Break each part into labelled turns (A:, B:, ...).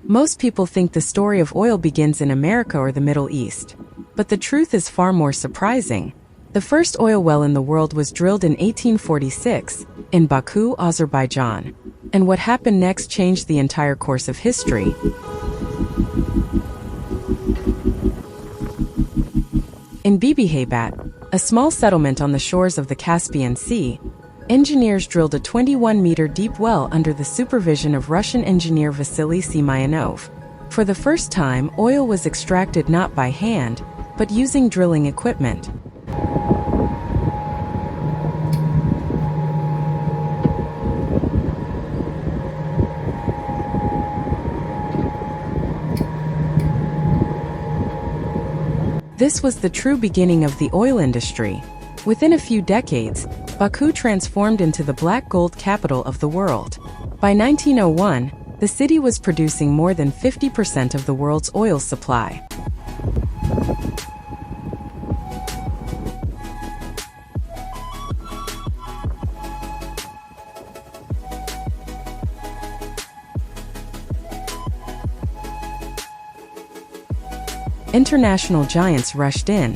A: Most people think the story of oil begins in America or the Middle East. But the truth is far more surprising. The first oil well in the world was drilled in 1846 in Baku, Azerbaijan. And what happened next changed the entire course of history. In Bibi-Haybat, a small settlement on the shores of the Caspian Sea, engineers drilled a 21-meter deep well under the supervision of Russian engineer Vasily Semyonov. For the first time, oil was extracted not by hand, but using drilling equipment. This was the true beginning of the oil industry. Within a few decades, Baku transformed into the black gold capital of the world. By 1901, the city was producing more than 50% of the world's oil supply. International giants rushed in.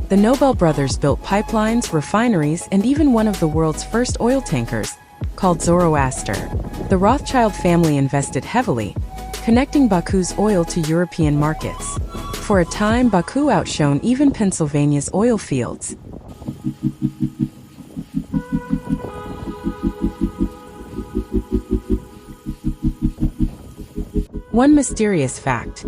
A: The Nobel brothers built pipelines, refineries, and even one of the world's first oil tankers, called Zoroaster. The Rothschild family invested heavily, connecting Baku's oil to European markets. For a time, Baku outshone even Pennsylvania's oil fields. One mysterious fact.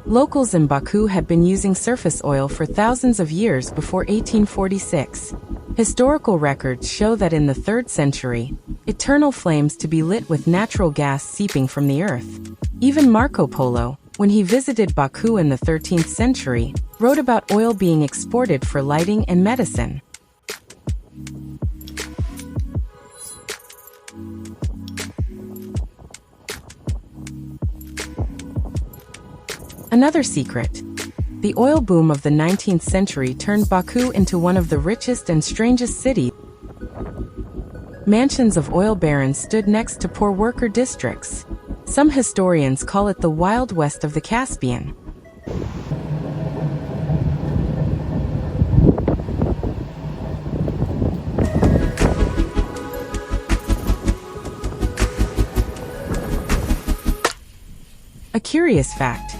A: Locals in Baku had been using surface oil for thousands of years before 1846. Historical records show that in the 3rd century, eternal flames to be lit with natural gas seeping from the earth. Even Marco Polo, when he visited Baku in the 13th century, wrote about oil being exported for lighting and medicine. Another secret. The oil boom of the 19th century turned Baku into one of the richest and strangest cities. Mansions of oil barons stood next to poor worker districts. Some historians call it the Wild West of the Caspian. A curious fact.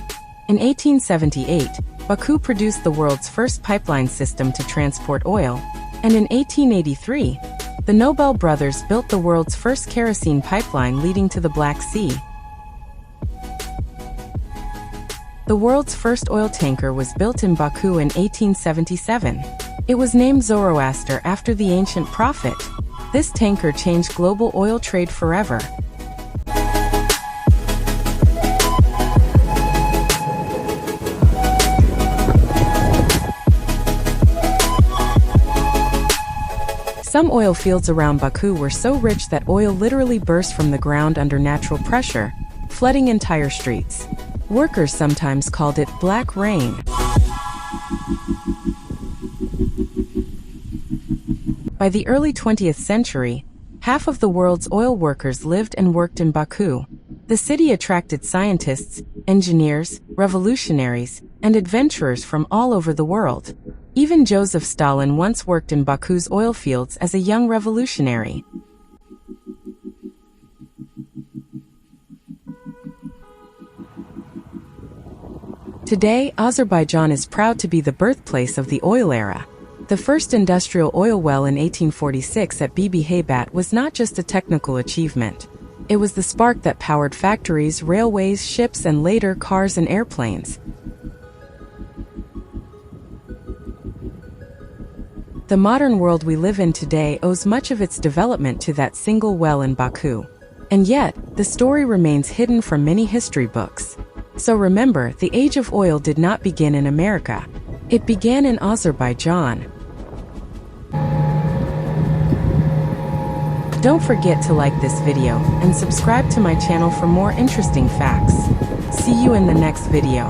A: In 1878, Baku produced the world's first pipeline system to transport oil, and in 1883, the Nobel brothers built the world's first kerosene pipeline leading to the Black Sea. The world's first oil tanker was built in Baku in 1877. It was named Zoroaster after the ancient prophet. This tanker changed global oil trade forever. Some oil fields around Baku were so rich that oil literally burst from the ground under natural pressure, flooding entire streets. Workers sometimes called it black rain. By the early 20th century, half of the world's oil workers lived and worked in Baku. The city attracted scientists, engineers, revolutionaries, and adventurers from all over the world. Even Joseph Stalin once worked in Baku's oil fields as a young revolutionary. Today, Azerbaijan is proud to be the birthplace of the oil era. The first industrial oil well in 1846 at Bibi-Haybat was not just a technical achievement. It was the spark that powered factories, railways, ships, and later cars and airplanes. The modern world we live in today owes much of its development to that single well in Baku. And yet, the story remains hidden from many history books. So remember, the age of oil did not begin in America. It began in Azerbaijan. Don't forget to like this video and subscribe to my channel for more interesting facts. See you in the next video.